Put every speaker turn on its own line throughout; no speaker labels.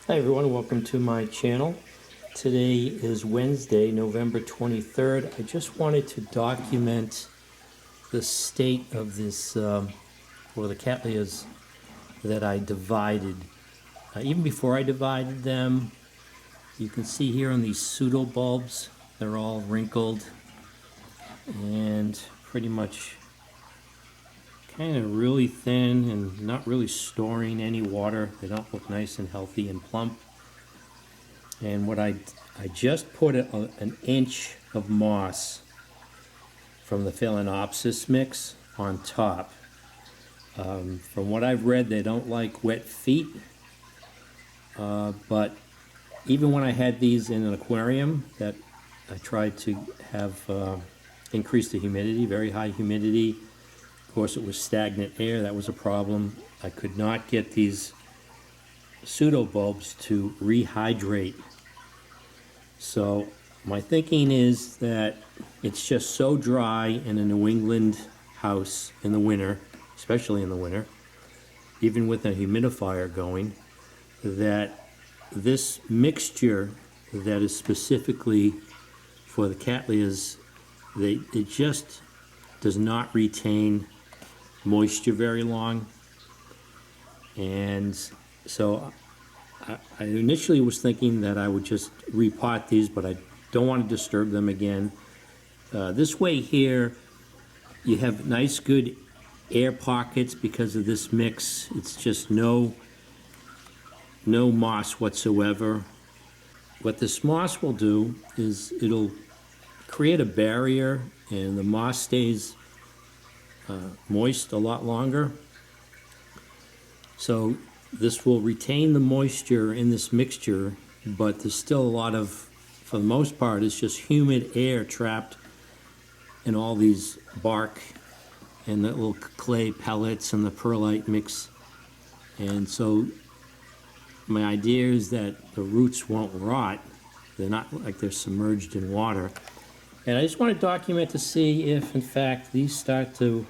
Hi everyone, welcome to my channel. Today is Wednesday, November 23rd. I just wanted to document the state of this, or the Cattleyas that I divided. Even before I divided them, you can see here on these pseudo bulbs, they're all wrinkled and pretty much kind of really thin and not really storing any water. They don't look nice and healthy and plump. And what I just put an inch of moss from the Phalaenopsis mix on top. From what I've read, they don't like wet feet, but even when I had these in an aquarium that I tried to have increase the humidity, very high humidity. Of course, it was stagnant air. That was a problem. I could not get these pseudo bulbs to rehydrate. So my thinking is that it's just so dry in a New England house in the winter, especially in the winter, even with a humidifier going, that this mixture that is specifically for the Cattleyas, it just does not retain moisture very long. And so I initially was thinking that I would just repot these, but I don't want to disturb them again. This way here, you have nice good air pockets because of this mix. It's just no moss whatsoever. What this moss will do is it'll create a barrier and the moss stays moist a lot longer. So this will retain the moisture in this mixture, but there's still a lot of, for the most part, it's just humid air trapped in all these bark and the little clay pellets and the perlite mix. And so my idea is that the roots won't rot. They're not like they're submerged in water. And I just want to document to see if, in fact, these start to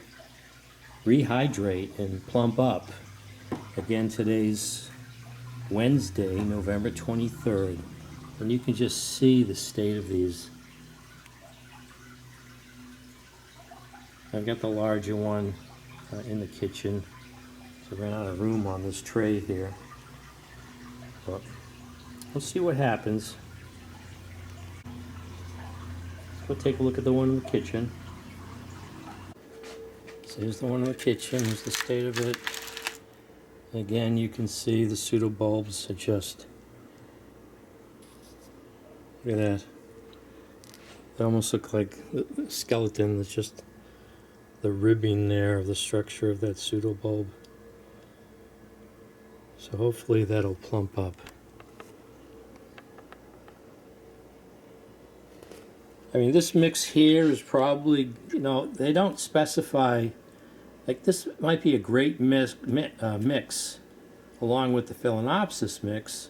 rehydrate and plump up. Again, today's Wednesday, November 23rd, and you can just see the state of these. I've got the larger one in the kitchen, so I ran out of room on this tray here. But we'll see what happens. Let's go take a look at the one in the kitchen. So here's the one in the kitchen, here's the state of it. Again, you can see the pseudo bulbs are just, look at that. They almost look like the skeleton. It's just the ribbing there of the structure of that pseudo bulb. So hopefully that'll plump up. I mean, this mix here is probably, they don't specify. Like, this might be a great mix along with the Phalaenopsis mix.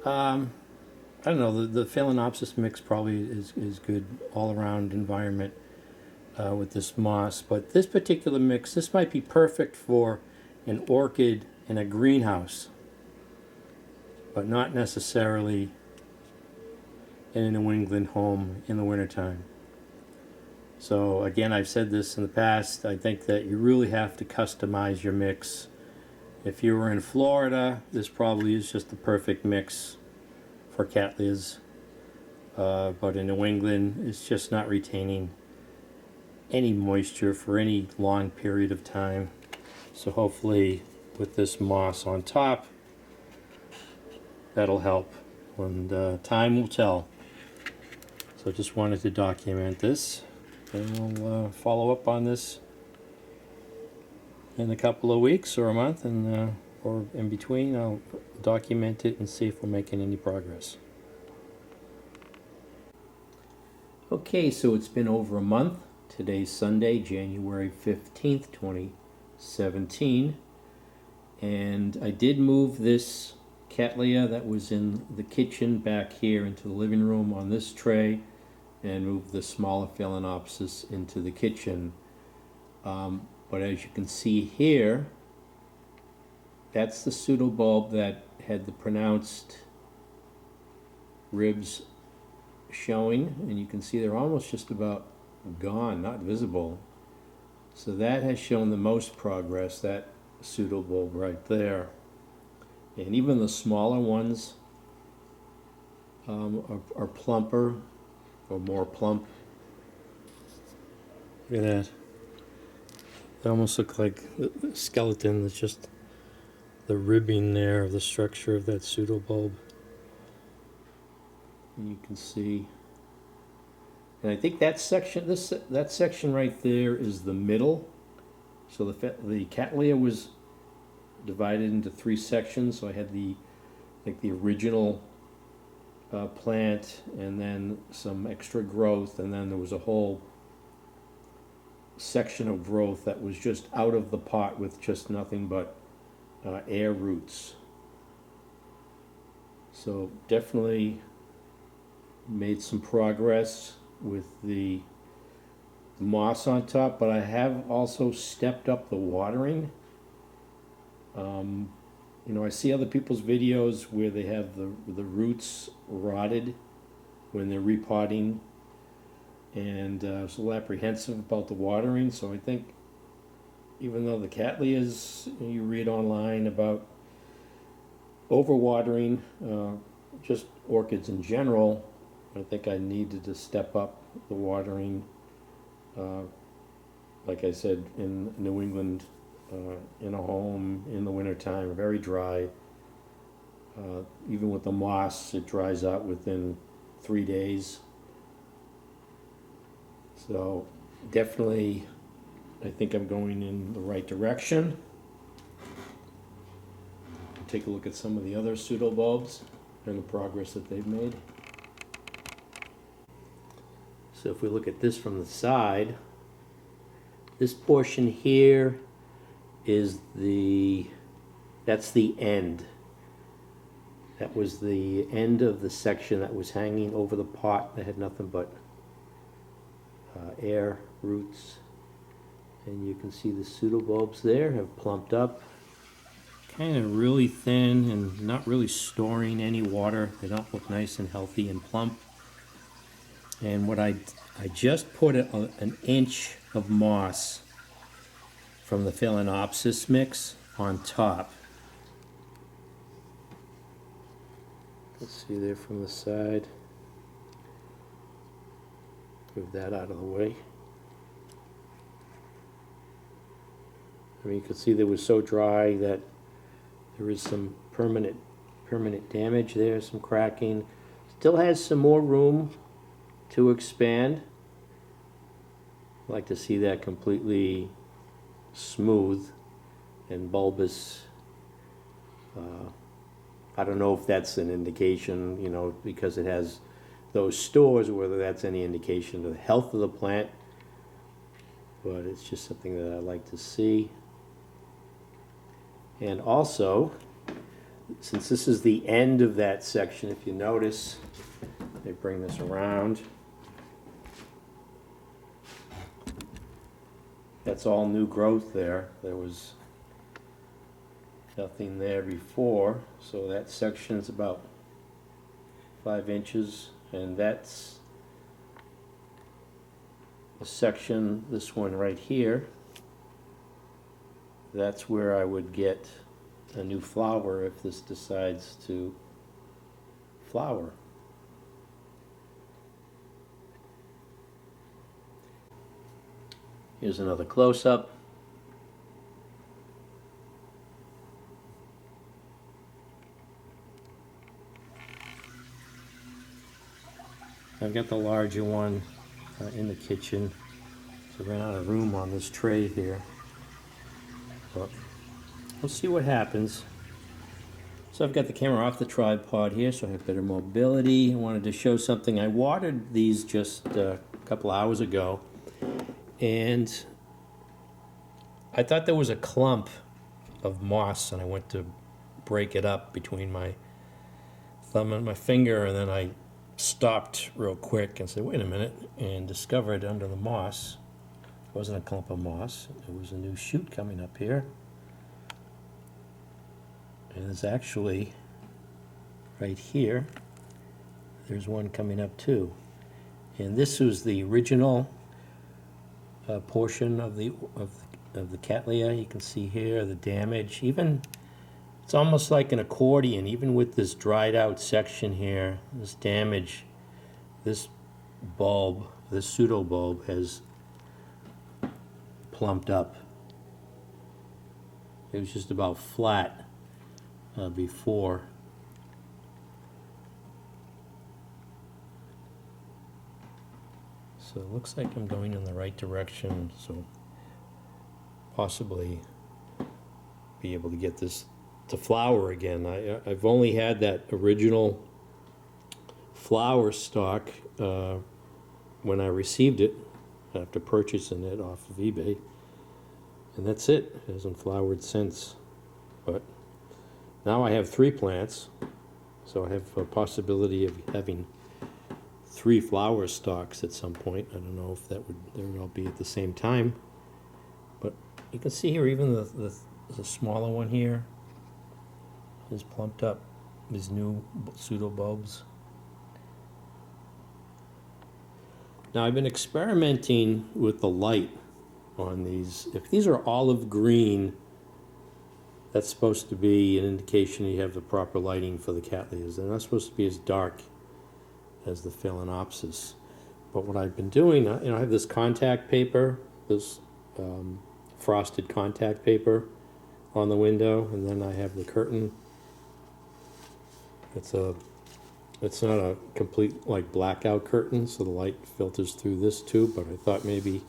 I don't know, the Phalaenopsis mix probably is good all-around environment with this moss, but this particular mix, this might be perfect for an orchid in a greenhouse, but not necessarily in a New England home in the wintertime. So again, I've said this in the past, I think that you really have to customize your mix. If you were in Florida, this probably is just the perfect mix for Cattleyas. But in New England, it's just not retaining any moisture for any long period of time. So hopefully with this moss on top, that'll help, and time will tell. So just wanted to document this. And we'll follow up on this in a couple of weeks or a month, and or in between I'll document it and see if we're making any progress. Okay, so it's been over a month. Today's Sunday, January 15th, 2017, and I did move this Cattleya that was in the kitchen back here into the living room on this tray, and move the smaller Phalaenopsis into the kitchen. But as you can see here, that's the pseudo bulb that had the pronounced ribs showing, and you can see they're almost just about gone, not visible. So that has shown the most progress, that pseudo bulb right there. And even the smaller ones are plumper or more plump. Look at that. They almost look like the skeleton. It's just the ribbing there of the structure of that pseudo bulb. And you can see, and I think that section, that section right there is the middle. So the Cattleya was divided into 3 sections. So I had the original plant, and then some extra growth, and then there was a whole section of growth that was just out of the pot with just nothing but air roots. So definitely made some progress with the moss on top, but I have also stepped up the watering. You know, I see other people's videos where they have the roots rotted when they're repotting, and I was a little apprehensive about the watering. So I think, even though the Cattleyas, you read online about overwatering, just orchids in general, I think I needed to step up the watering. Like I said, in New England, in a home in the wintertime, very dry. Even with the moss, it dries out within 3 days. So definitely, I think I'm going in the right direction. Take a look at some of the other pseudo bulbs and the progress that they've made. So if we look at this from the side, this portion here is that's the end. That was the end of the section that was hanging over the pot that had nothing but air roots. And you can see the pseudo bulbs there have plumped up. Kind of really thin and not really storing any water. They don't look nice and healthy and plump. And what I just put an inch of moss from the Phalaenopsis mix on top. Let's see there from the side. Move that out of the way. I mean, you can see that it was so dry that there is some permanent damage there, some cracking. Still has some more room to expand. I'd like to see that completely smooth and bulbous. I don't know if that's an indication, you know, because it has those stores, whether that's any indication of the health of the plant, but it's just something that I like to see. And also, since this is the end of that section, if you notice, they bring this around. That's all new growth there. There was nothing there before, so that section is about 5 inches, and that's a section, this one right here, that's where I would get a new flower if this decides to flower. Here's another close-up. I've got the larger one in the kitchen, so I ran out of room on this tray here. But we'll see what happens. So I've got the camera off the tripod here, so I have better mobility. I wanted to show something. I watered these just a couple hours ago, and I thought there was a clump of moss, and I went to break it up between my thumb and my finger, and then I stopped real quick and said, wait a minute, and discovered under the moss, it wasn't a clump of moss, it was a new shoot coming up here. And there's actually right here. There's one coming up too. And this was the original portion of the Cattleya. You can see here the damage. Even it's almost like an accordion. Even with this dried out section here, this damage, this bulb, this pseudo bulb has plumped up. It was just about flat before. So it looks like I'm going in the right direction, so possibly be able to get this to flower again. I've only had that original flower stock when I received it after purchasing it off of eBay, and that's it. It hasn't flowered since. But now I have 3 plants, so I have a possibility of having 3 flower stalks at some point. I don't know if they would all be at the same time, but you can see here even the smaller one here is plumped up, these new pseudo bulbs. Now I've been experimenting with the light on these. If these are olive green, that's supposed to be an indication you have the proper lighting for the Cattleyas. They're not supposed to be as dark as the Phalaenopsis. But what I've been doing, I have this contact paper, this frosted contact paper on the window, and then I have the curtain. It's not a complete like blackout curtain, so the light filters through this too, but I thought maybe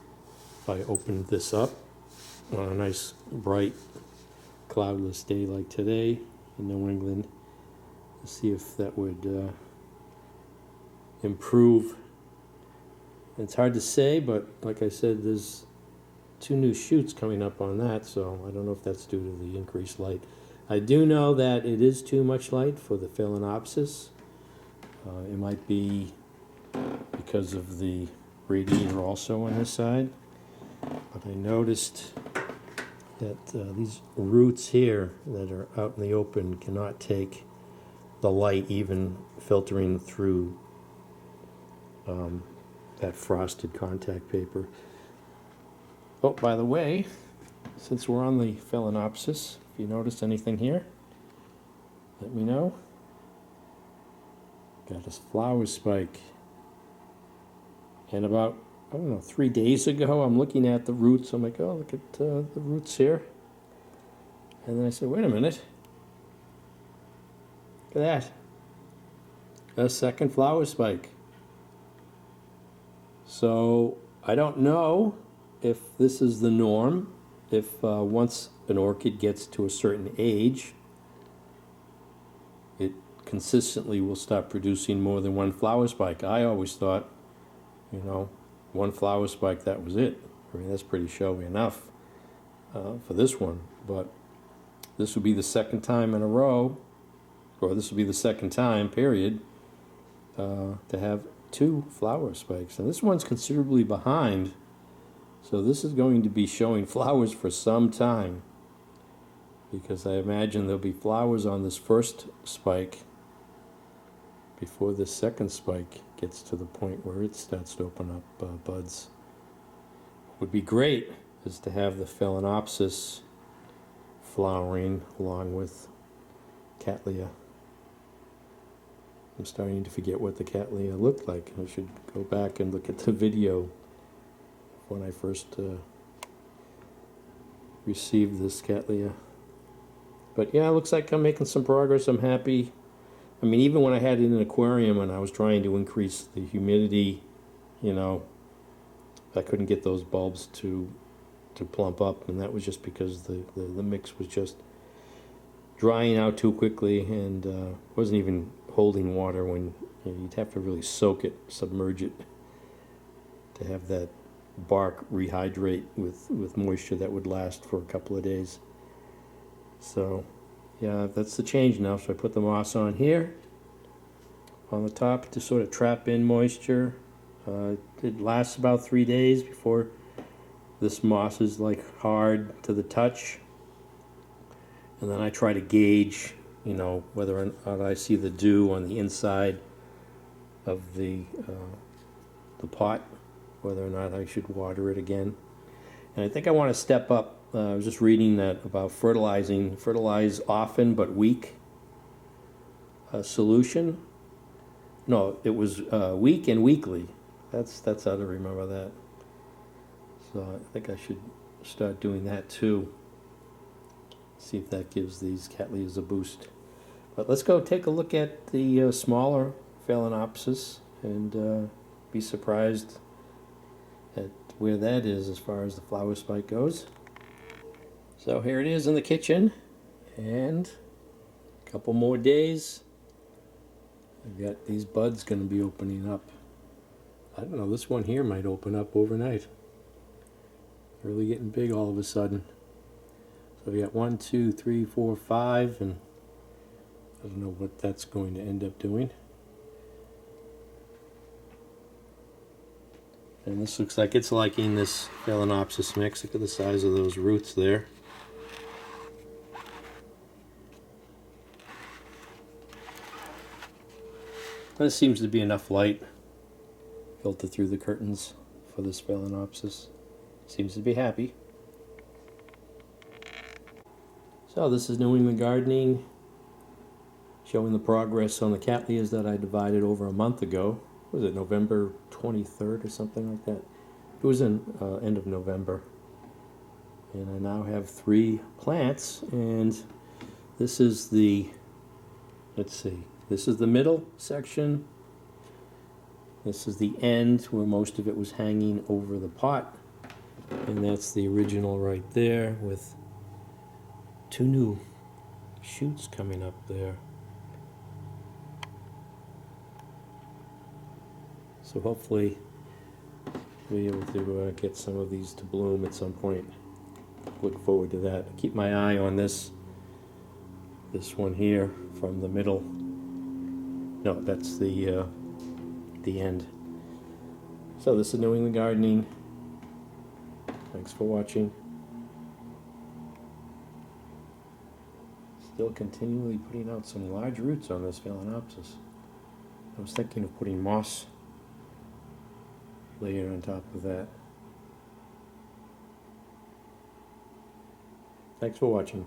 if I opened this up on a nice bright cloudless day like today in New England, to see if that would improve. It's hard to say, but like I said, there's 2 new shoots coming up on that, so I don't know if that's due to the increased light. I do know that it is too much light for the Phalaenopsis. It might be because of the radiator also on this side, but I noticed that these roots here that are out in the open cannot take the light even filtering through that frosted contact paper. Oh, by the way, since we're on the Phalaenopsis, if you notice anything here, let me know. Got this flower spike. And about, I don't know, 3 days ago, I'm looking at the roots. I'm like, oh, look at the roots here. And then I said, wait a minute. Look at that. A second flower spike. So I don't know if this is the norm, if once an orchid gets to a certain age, it consistently will stop producing more than 1 flower spike. I always thought, 1 flower spike, that was it. I mean, that's pretty showy enough for this one, but this would be the second time in a row, or this would be the second time, period, to have 2 flower spikes. And this one's considerably behind, so this is going to be showing flowers for some time, because I imagine there'll be flowers on this first spike before this second spike gets to the point where it starts to open up buds. What would be great is to have the Phalaenopsis flowering along with Cattleya. I'm starting to forget what the Cattleya looked like. I should go back and look at the video when I first received this Cattleya. But yeah, it looks like I'm making some progress. I'm happy. I mean, even when I had it in an aquarium and I was trying to increase the humidity, I couldn't get those bulbs to plump up, and that was just because the mix was just drying out too quickly and wasn't even holding water when you'd have to really soak it, submerge it, to have that bark rehydrate with moisture that would last for a couple of days. So yeah, that's the change now. So I put the moss on here on the top to sort of trap in moisture. It lasts about 3 days before this moss is like hard to the touch, and then I try to gauge you know, whether or not I see the dew on the inside of the pot, whether or not I should water it again. And I think I want to step up. I was just reading that about fertilizing. Fertilize often but weak solution. No, it was weak and weekly. That's how to remember that. So I think I should start doing that too. See if that gives these Cattleyas a boost. But let's go take a look at the smaller Phalaenopsis and be surprised at where that is as far as the flower spike goes. So here it is in the kitchen, and a couple more days. I've got these buds going to be opening up. I don't know, this one here might open up overnight. Really getting big all of a sudden. So we got 1, 2, 3, 4, 5, and I don't know what that's going to end up doing. And this looks like it's liking this Phalaenopsis mix. Look at the size of those roots there. There seems to be enough light filter through the curtains for this Phalaenopsis. Seems to be happy. So this is New England Gardening, showing the progress on the Cattleyas that I divided over a month ago. Was it November 23rd or something like that? It was in end of November. And I now have 3 plants, and this is the, let's see, this is the middle section. This is the end where most of it was hanging over the pot. And that's the original right there with 2 new shoots coming up there. So hopefully we'll be able to get some of these to bloom at some point. Look forward to that. Keep my eye on this one here from the middle. No, that's the end. So this is New England Gardening. Thanks for watching. Still continually putting out some large roots on this Phalaenopsis. I was thinking of putting moss layer on top of that. Thanks for watching.